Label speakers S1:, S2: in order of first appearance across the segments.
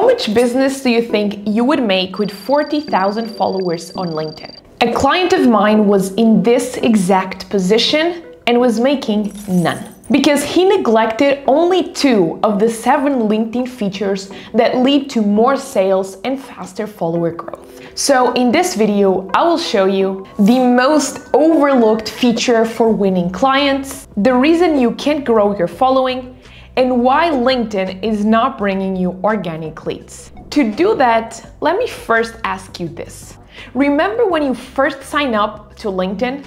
S1: How much business do you think you would make with 40,000 followers on LinkedIn? A client of mine was in this exact position and was making none, because he neglected only 2 of the 7 LinkedIn features that lead to more sales and faster follower growth. So in this video, I will show you the most overlooked feature for winning clients, the reason you can't grow your following, and why LinkedIn is not bringing you organic leads. To do that, let me first ask you this. Remember when you first signed up to LinkedIn?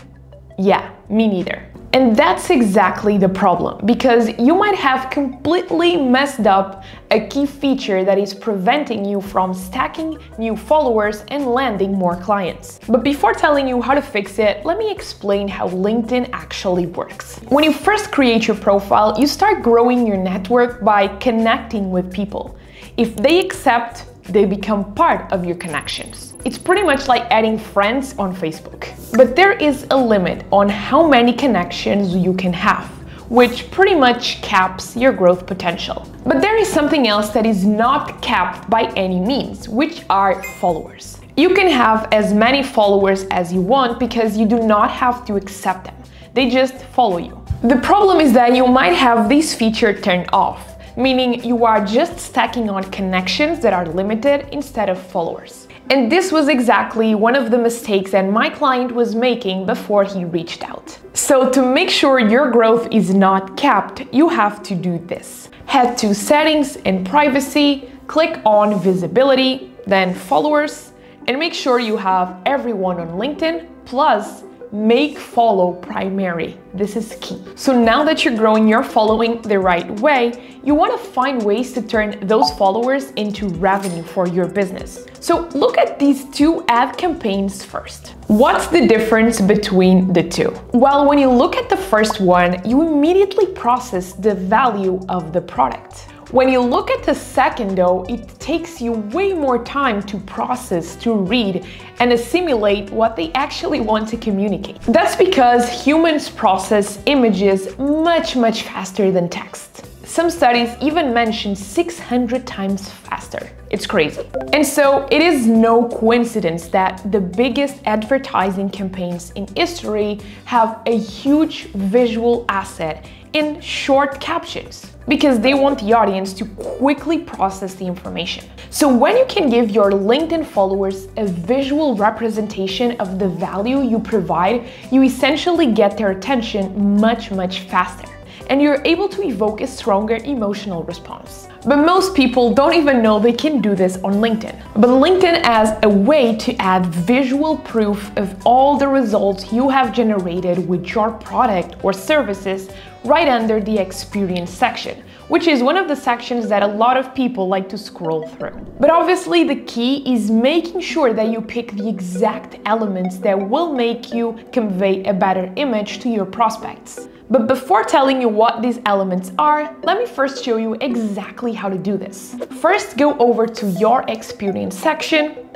S1: Yeah, me neither. And that's exactly the problem, because you might have completely messed up a key feature that is preventing you from stacking new followers and landing more clients. But before telling you how to fix it, let me explain how LinkedIn actually works. When you first create your profile, you start growing your network by connecting with people. If they accept, they become part of your connections. It's pretty much like adding friends on Facebook. But there is a limit on how many connections you can have, which pretty much caps your growth potential. But there is something else that is not capped by any means, which are followers. You can have as many followers as you want because you do not have to accept them. They just follow you. The problem is that you might have this feature turned off, meaning you are just stacking on connections that are limited instead of followers. And this was exactly one of the mistakes that my client was making before he reached out. So to make sure your growth is not capped, you have to do this. Head to Settings and Privacy, click on Visibility, then Followers, and make sure you have everyone on LinkedIn, plus make follow primary. This is key. So now that you're growing your following the right way, you want to find ways to turn those followers into revenue for your business. So look at these 2 ad campaigns first. What's the difference between the 2? Well, when you look at the first one, you immediately process the value of the product. When you look at the second though, it takes you way more time to process, to read, and assimilate what they actually want to communicate. That's because humans process images much faster than text. Some studies even mention 600 times faster. It's crazy. And so it is no coincidence that the biggest advertising campaigns in history have a huge visual asset in short captions, because they want the audience to quickly process the information. So when you can give your LinkedIn followers a visual representation of the value you provide, you essentially get their attention much faster, and you're able to evoke a stronger emotional response. But most people don't even know they can do this on LinkedIn. But LinkedIn has a way to add visual proof of all the results you have generated with your product or services right under the experience section, which is one of the sections that a lot of people like to scroll through. But obviously the key is making sure that you pick the exact elements that will make you convey a better image to your prospects. But before telling you what these elements are, let me first show you exactly how to do this. First, go over to your experience section,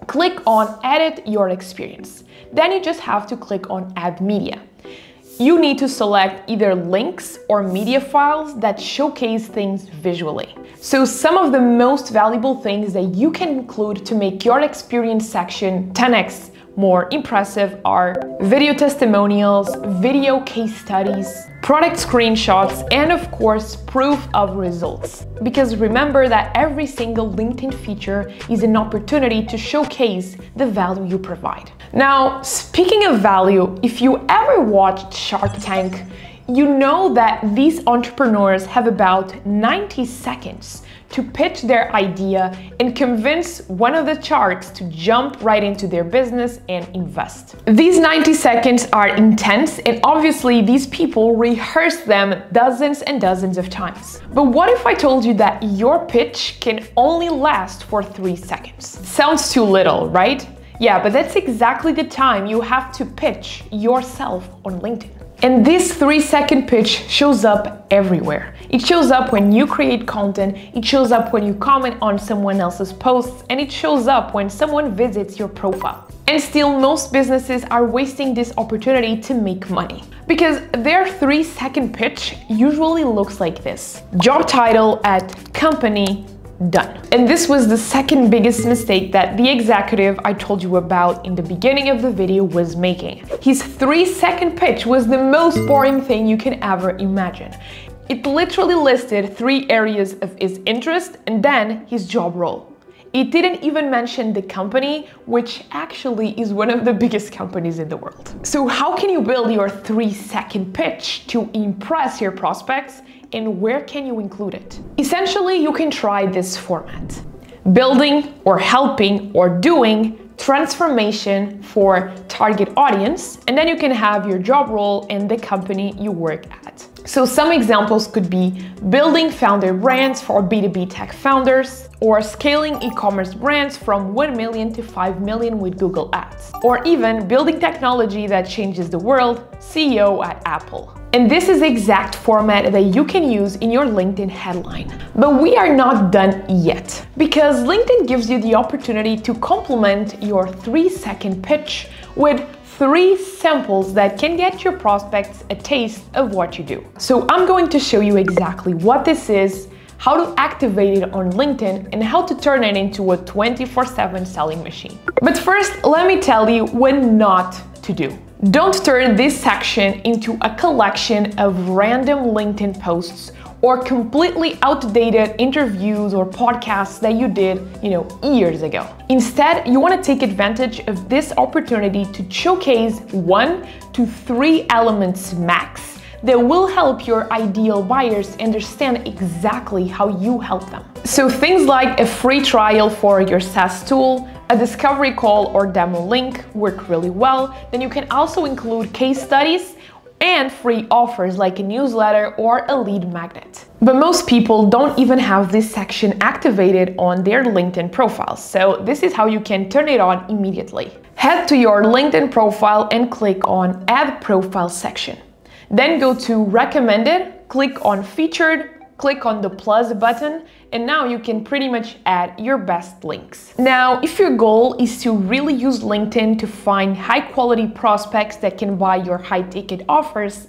S1: click on Edit Your Experience. Then you just have to click on Add Media. You need to select either links or media files that showcase things visually. So some of the most valuable things that you can include to make your experience section 10x more impressive are video testimonials, video case studies, product screenshots, and of course, proof of results. Because remember that every single LinkedIn feature is an opportunity to showcase the value you provide. Now, speaking of value, if you ever watched Shark Tank, you know that these entrepreneurs have about 90 seconds to pitch their idea and convince one of the sharks to jump right into their business and invest. These 90 seconds are intense, and obviously these people rehearse them dozens and dozens of times. But what if I told you that your pitch can only last for 3 seconds? Sounds too little, right? Yeah, but that's exactly the time you have to pitch yourself on LinkedIn. And this 3-second pitch shows up everywhere. It shows up when you create content, it shows up when you comment on someone else's posts, and it shows up when someone visits your profile. And still, most businesses are wasting this opportunity to make money, because their 3-second pitch usually looks like this. Job title at company done. And this was the second biggest mistake that the executive I told you about in the beginning of the video was making. His 3-second pitch was the most boring thing you can ever imagine. It literally listed 3 areas of his interest and then his job role. It didn't even mention the company, which actually is one of the biggest companies in the world. So how can you build your 3-second pitch to impress your prospects, and where can you include it? Essentially, you can try this format: building or helping or doing transformation for target audience, and then you can have your job role and the company you work at. So some examples could be building founder brands for B2B tech founders, or scaling e-commerce brands from 1 million to 5 million with Google Ads, or even building technology that changes the world, CEO at Apple. And this is the exact format that you can use in your LinkedIn headline. But we are not done yet, because LinkedIn gives you the opportunity to complement your 3-second pitch with 3 samples that can get your prospects a taste of what you do. So I'm going to show you exactly what this is, how to activate it on LinkedIn, and how to turn it into a 24/7 selling machine. But first, let me tell you what not to do. Don't turn this section into a collection of random LinkedIn posts or completely outdated interviews or podcasts that you did, years ago. Instead, you want to take advantage of this opportunity to showcase 1 to 3 elements max that will help your ideal buyers understand exactly how you help them. So things like a free trial for your SaaS tool, a discovery call or demo link work really well. Then you can also include case studies and free offers like a newsletter or a lead magnet. But most people don't even have this section activated on their LinkedIn profiles, so this is how you can turn it on immediately. Head to your LinkedIn profile and click on Add Profile section. Then go to Recommended, click on Featured, click on the plus button, and now you can pretty much add your best links. Now, if your goal is to really use LinkedIn to find high-quality prospects that can buy your high-ticket offers,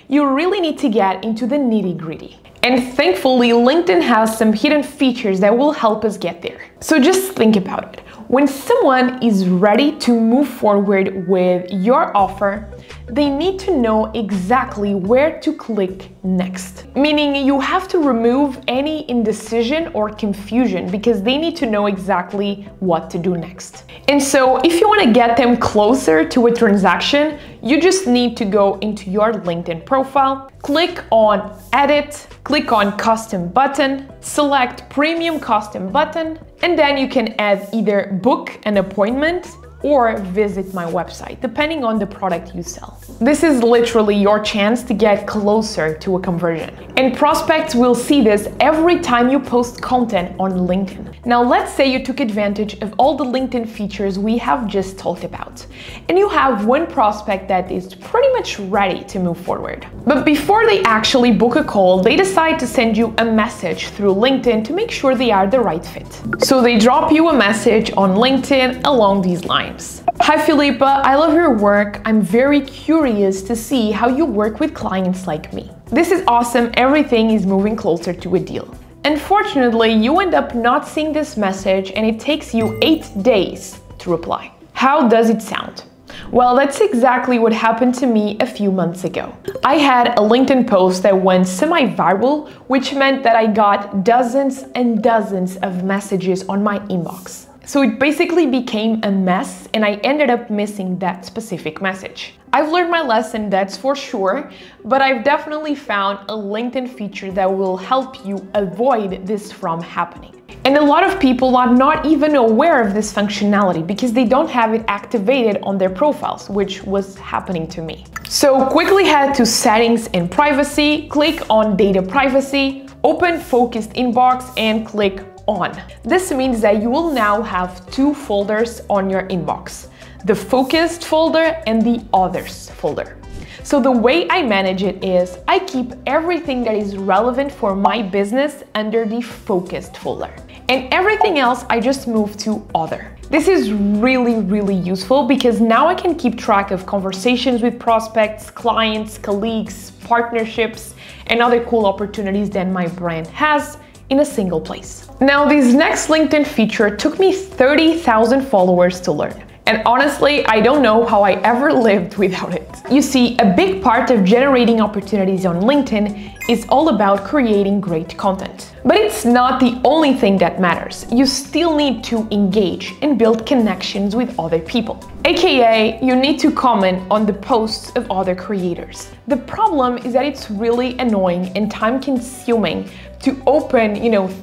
S1: you really need to get into the nitty-gritty. And thankfully, LinkedIn has some hidden features that will help us get there. So just think about it. When someone is ready to move forward with your offer, they need to know exactly where to click next. Meaning you have to remove any indecision or confusion because they need to know exactly what to do next. And so if you want to get them closer to a transaction, you just need to go into your LinkedIn profile, click on Edit, click on Custom button, select Premium Custom button, and then you can add either book an appointment or visit my website, depending on the product you sell. This is literally your chance to get closer to a conversion. And prospects will see this every time you post content on LinkedIn. Now, let's say you took advantage of all the LinkedIn features we have just talked about, and you have one prospect that is pretty much ready to move forward. But before they actually book a call, they decide to send you a message through LinkedIn to make sure they are the right fit. So they drop you a message on LinkedIn along these lines. Hi Filipa, I love your work. I'm very curious to see how you work with clients like me. This is awesome, everything is moving closer to a deal. Unfortunately, you end up not seeing this message and it takes you 8 days to reply. How does it sound? Well, that's exactly what happened to me a few months ago. I had a LinkedIn post that went semi-viral, which meant that I got dozens and dozens of messages on my inbox. So it basically became a mess and I ended up missing that specific message. I've learned my lesson, that's for sure, but I've definitely found a LinkedIn feature that will help you avoid this from happening. And a lot of people are not even aware of this functionality because they don't have it activated on their profiles, which was happening to me. So quickly head to Settings and Privacy, click on Data Privacy, open Focused Inbox and click On. This means that you will now have 2 folders on your inbox, the Focused folder and the Others folder. So the way I manage it is I keep everything that is relevant for my business under the Focused folder, and everything else I just move to Other. This is really useful because now I can keep track of conversations with prospects, clients, colleagues, partnerships, and other cool opportunities that my brand has in a single place. Now, this next LinkedIn feature took me 30,000 followers to learn. And honestly, I don't know how I ever lived without it. You see, a big part of generating opportunities on LinkedIn is all about creating great content. But it's not the only thing that matters. You still need to engage and build connections with other people. AKA, you need to comment on the posts of other creators. The problem is that it's really annoying and time-consuming to open,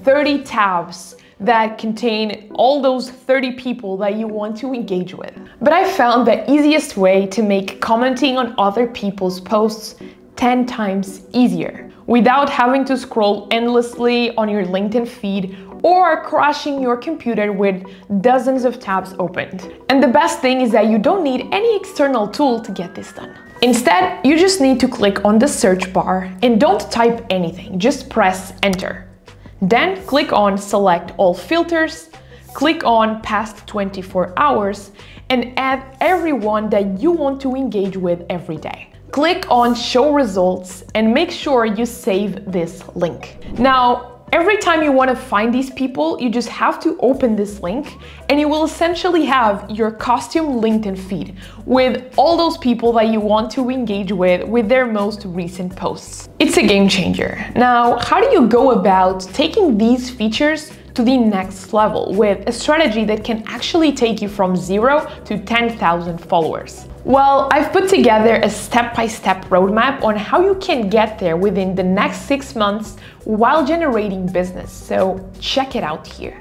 S1: 30 tabs that contain all those 30 people that you want to engage with. But I found the easiest way to make commenting on other people's posts 10 times easier, without having to scroll endlessly on your LinkedIn feed or crashing your computer with dozens of tabs opened. And the best thing is that you don't need any external tool to get this done. Instead, you just need to click on the search bar and don't type anything, just press enter. Then click on select all filters, click on past 24 hours, and add everyone that you want to engage with every day. Click on show results and make sure you save this link. Now, every time you want to find these people, you just have to open this link and you will essentially have your custom LinkedIn feed with all those people that you want to engage with their most recent posts. It's a game changer. Now, how do you go about taking these features to the next level with a strategy that can actually take you from 0 to 10,000 followers? Well, I've put together a step-by-step roadmap on how you can get there within the next 6 months while generating business, so check it out here.